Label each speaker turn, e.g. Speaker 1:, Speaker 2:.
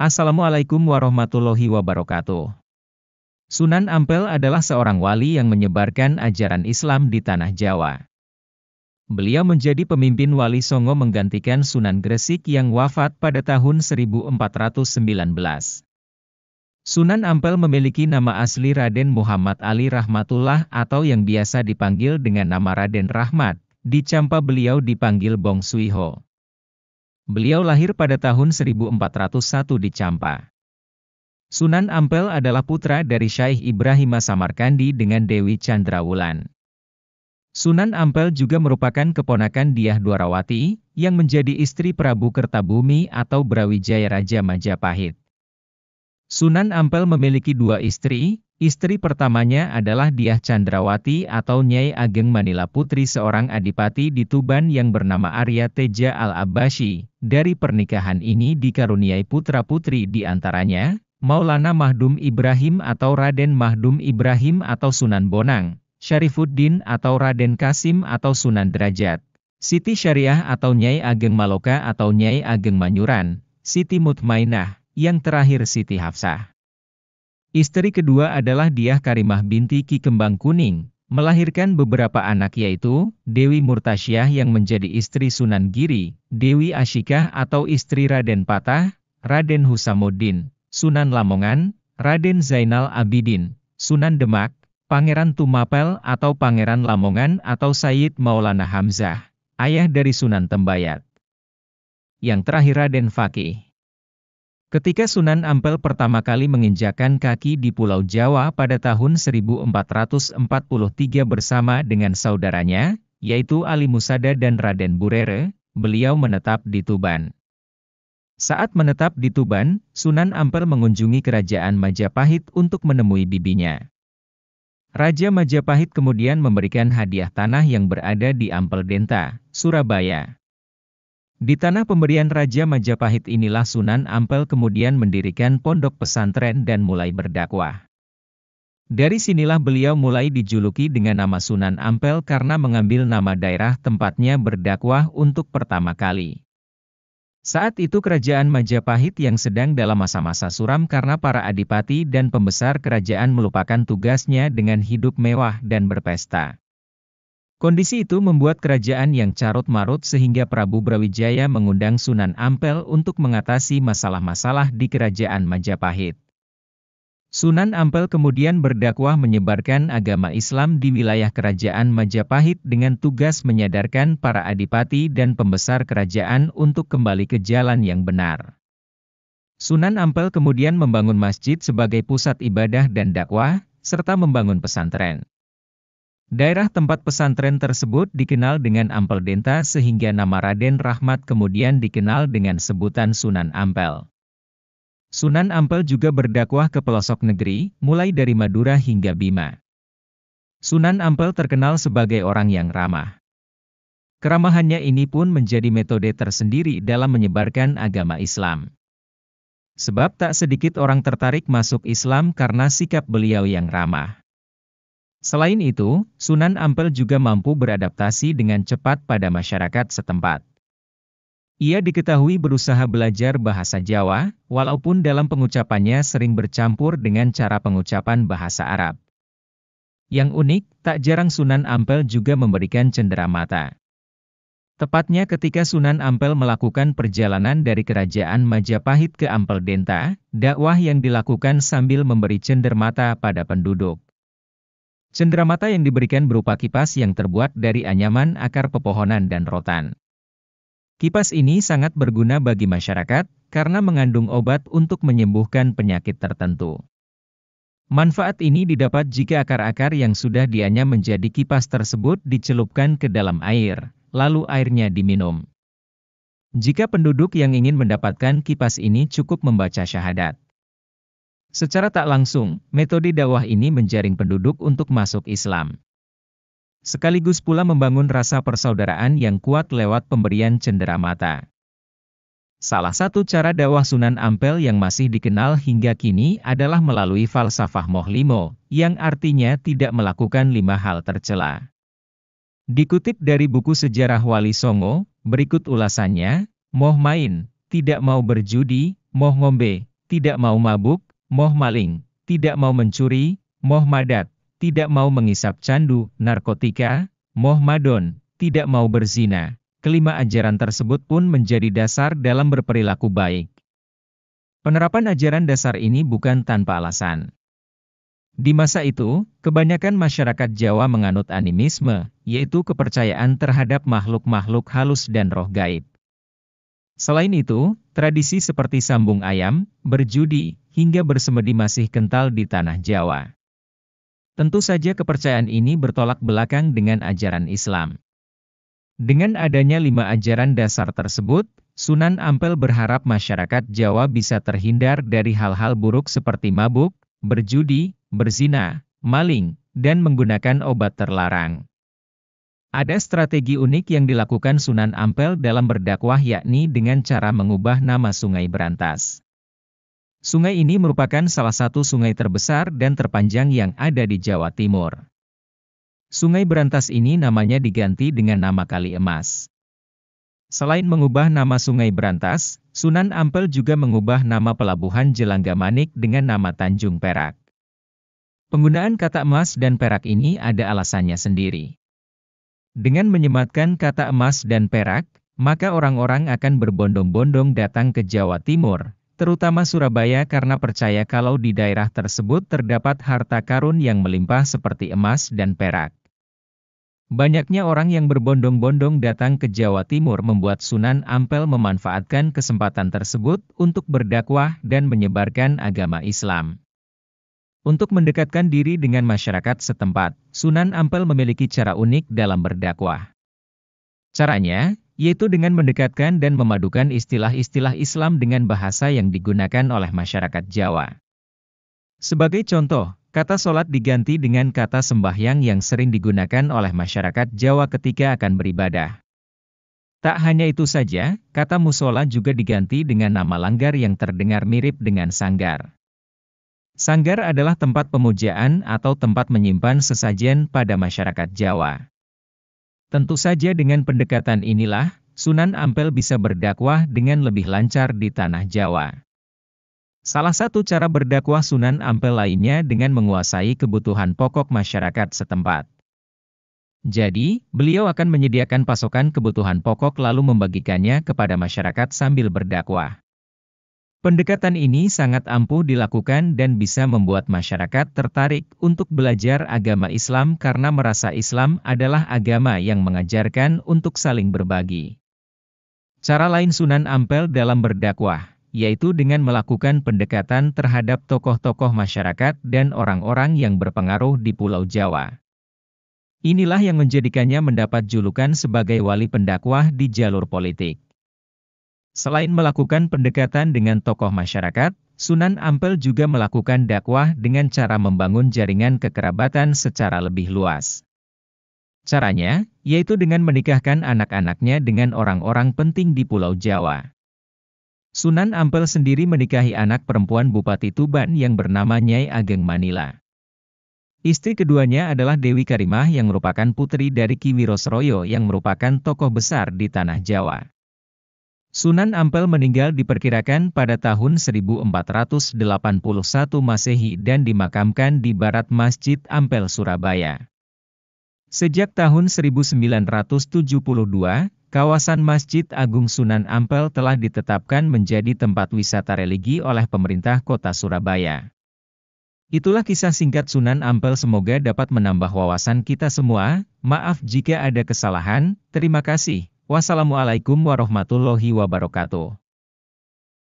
Speaker 1: Assalamualaikum warahmatullahi wabarakatuh. Sunan Ampel adalah seorang wali yang menyebarkan ajaran Islam di tanah Jawa. Beliau menjadi pemimpin Wali Songo menggantikan Sunan Gresik yang wafat pada tahun 1419. Sunan Ampel memiliki nama asli Raden Muhammad Ali Rahmatullah atau yang biasa dipanggil dengan nama Raden Rahmat. Di Campa beliau dipanggil Bong Suiho. Beliau lahir pada tahun 1401 di Campa. Sunan Ampel adalah putra dari Syaikh Ibrahim Samarkandi dengan Dewi Chandrawulan. Sunan Ampel juga merupakan keponakan Dyah Dwarawati, yang menjadi istri Prabu Kertabumi atau Brawijaya Raja Majapahit. Sunan Ampel memiliki dua istri. Istri pertamanya adalah Dyah Chandrawati atau Nyai Ageng Manila Putri, seorang adipati di Tuban yang bernama Arya Teja Al-Abbasyi. Dari pernikahan ini dikaruniai putra-putri di antaranya, Maulana Mahdum Ibrahim atau Raden Mahdum Ibrahim atau Sunan Bonang, Syarifuddin atau Raden Kasim atau Sunan Derajat, Siti Syariah atau Nyai Ageng Maloka atau Nyai Ageng Manyuran, Siti Mutmainah, yang terakhir Siti Hafsah. Istri kedua adalah Dyah Karimah binti Ki Kembang Kuning, melahirkan beberapa anak yaitu, Dewi Murtasyah yang menjadi istri Sunan Giri, Dewi Asyikah atau istri Raden Patah, Raden Husamuddin, Sunan Lamongan, Raden Zainal Abidin, Sunan Demak, Pangeran Tumapel atau Pangeran Lamongan atau Sayyid Maulana Hamzah, ayah dari Sunan Tembayat. Yang terakhir Raden Fakih. Ketika Sunan Ampel pertama kali menginjakkan kaki di Pulau Jawa pada tahun 1443 bersama dengan saudaranya, yaitu Ali Musada dan Raden Burere, beliau menetap di Tuban. Saat menetap di Tuban, Sunan Ampel mengunjungi kerajaan Majapahit untuk menemui bibinya. Raja Majapahit kemudian memberikan hadiah tanah yang berada di Ampel Denta, Surabaya. Di tanah pemberian Raja Majapahit inilah Sunan Ampel kemudian mendirikan pondok pesantren dan mulai berdakwah. Dari sinilah beliau mulai dijuluki dengan nama Sunan Ampel karena mengambil nama daerah tempatnya berdakwah untuk pertama kali. Saat itu kerajaan Majapahit yang sedang dalam masa-masa suram karena para adipati dan pembesar kerajaan melupakan tugasnya dengan hidup mewah dan berpesta. Kondisi itu membuat kerajaan yang carut-marut sehingga Prabu Brawijaya mengundang Sunan Ampel untuk mengatasi masalah-masalah di kerajaan Majapahit. Sunan Ampel kemudian berdakwah menyebarkan agama Islam di wilayah kerajaan Majapahit dengan tugas menyadarkan para adipati dan pembesar kerajaan untuk kembali ke jalan yang benar. Sunan Ampel kemudian membangun masjid sebagai pusat ibadah dan dakwah, serta membangun pesantren. Daerah tempat pesantren tersebut dikenal dengan Ampel Denta sehingga nama Raden Rahmat kemudian dikenal dengan sebutan Sunan Ampel. Sunan Ampel juga berdakwah ke pelosok negeri, mulai dari Madura hingga Bima. Sunan Ampel terkenal sebagai orang yang ramah. Keramahannya ini pun menjadi metode tersendiri dalam menyebarkan agama Islam. Sebab tak sedikit orang tertarik masuk Islam karena sikap beliau yang ramah. Selain itu, Sunan Ampel juga mampu beradaptasi dengan cepat pada masyarakat setempat. Ia diketahui berusaha belajar bahasa Jawa, walaupun dalam pengucapannya sering bercampur dengan cara pengucapan bahasa Arab. Yang unik, tak jarang Sunan Ampel juga memberikan cenderamata. Tepatnya ketika Sunan Ampel melakukan perjalanan dari kerajaan Majapahit ke Ampel Denta, dakwah yang dilakukan sambil memberi cenderamata pada penduduk. Cenderamata yang diberikan berupa kipas yang terbuat dari anyaman akar pepohonan dan rotan. Kipas ini sangat berguna bagi masyarakat, karena mengandung obat untuk menyembuhkan penyakit tertentu. Manfaat ini didapat jika akar-akar yang sudah dianyam menjadi kipas tersebut dicelupkan ke dalam air, lalu airnya diminum. Jika penduduk yang ingin mendapatkan kipas ini cukup membaca syahadat. Secara tak langsung, metode dakwah ini menjaring penduduk untuk masuk Islam. Sekaligus pula membangun rasa persaudaraan yang kuat lewat pemberian cenderamata. Salah satu cara dakwah Sunan Ampel yang masih dikenal hingga kini adalah melalui falsafah Moh Limo, yang artinya tidak melakukan 5 hal tercela. Dikutip dari buku sejarah Wali Songo, berikut ulasannya, moh main, tidak mau berjudi, moh ngombe, tidak mau mabuk, moh maling, tidak mau mencuri, moh madat, tidak mau mengisap candu, narkotika, moh madon, tidak mau berzina. Kelima ajaran tersebut pun menjadi dasar dalam berperilaku baik. Penerapan ajaran dasar ini bukan tanpa alasan. Di masa itu, kebanyakan masyarakat Jawa menganut animisme, yaitu kepercayaan terhadap makhluk-makhluk halus dan roh gaib. Selain itu, tradisi seperti sambung ayam, berjudi, hingga bersemedi masih kental di tanah Jawa. Tentu saja kepercayaan ini bertolak belakang dengan ajaran Islam. Dengan adanya 5 ajaran dasar tersebut, Sunan Ampel berharap masyarakat Jawa bisa terhindar dari hal-hal buruk seperti mabuk, berjudi, berzina, maling, dan menggunakan obat terlarang. Ada strategi unik yang dilakukan Sunan Ampel dalam berdakwah, yakni dengan cara mengubah nama Sungai Brantas. Sungai ini merupakan salah satu sungai terbesar dan terpanjang yang ada di Jawa Timur. Sungai Brantas ini namanya diganti dengan nama Kali Emas. Selain mengubah nama Sungai Brantas, Sunan Ampel juga mengubah nama Pelabuhan Jelanggamanik dengan nama Tanjung Perak. Penggunaan kata emas dan perak ini ada alasannya sendiri. Dengan menyematkan kata emas dan perak, maka orang-orang akan berbondong-bondong datang ke Jawa Timur, terutama Surabaya, karena percaya kalau di daerah tersebut terdapat harta karun yang melimpah seperti emas dan perak. Banyaknya orang yang berbondong-bondong datang ke Jawa Timur membuat Sunan Ampel memanfaatkan kesempatan tersebut untuk berdakwah dan menyebarkan agama Islam. Untuk mendekatkan diri dengan masyarakat setempat, Sunan Ampel memiliki cara unik dalam berdakwah. Caranya, yaitu dengan mendekatkan dan memadukan istilah-istilah Islam dengan bahasa yang digunakan oleh masyarakat Jawa. Sebagai contoh, kata sholat diganti dengan kata sembahyang yang sering digunakan oleh masyarakat Jawa ketika akan beribadah. Tak hanya itu saja, kata musola juga diganti dengan nama langgar yang terdengar mirip dengan sanggar. Sanggar adalah tempat pemujaan atau tempat menyimpan sesajen pada masyarakat Jawa. Tentu saja dengan pendekatan inilah, Sunan Ampel bisa berdakwah dengan lebih lancar di tanah Jawa. Salah satu cara berdakwah Sunan Ampel lainnya dengan menguasai kebutuhan pokok masyarakat setempat. Jadi, beliau akan menyediakan pasokan kebutuhan pokok lalu membagikannya kepada masyarakat sambil berdakwah. Pendekatan ini sangat ampuh dilakukan dan bisa membuat masyarakat tertarik untuk belajar agama Islam karena merasa Islam adalah agama yang mengajarkan untuk saling berbagi. Cara lain Sunan Ampel dalam berdakwah, yaitu dengan melakukan pendekatan terhadap tokoh-tokoh masyarakat dan orang-orang yang berpengaruh di Pulau Jawa. Inilah yang menjadikannya mendapat julukan sebagai wali pendakwah di jalur politik. Selain melakukan pendekatan dengan tokoh masyarakat, Sunan Ampel juga melakukan dakwah dengan cara membangun jaringan kekerabatan secara lebih luas. Caranya, yaitu dengan menikahkan anak-anaknya dengan orang-orang penting di Pulau Jawa. Sunan Ampel sendiri menikahi anak perempuan Bupati Tuban yang bernama Nyai Ageng Manila. Istri keduanya adalah Dewi Karimah yang merupakan putri dari Ki Wirosroyo yang merupakan tokoh besar di tanah Jawa. Sunan Ampel meninggal diperkirakan pada tahun 1481 Masehi dan dimakamkan di barat Masjid Ampel Surabaya. Sejak tahun 1972, kawasan Masjid Agung Sunan Ampel telah ditetapkan menjadi tempat wisata religi oleh pemerintah kota Surabaya. Itulah kisah singkat Sunan Ampel, semoga dapat menambah wawasan kita semua. Maaf jika ada kesalahan, terima kasih. Wassalamualaikum warahmatullahi wabarakatuh.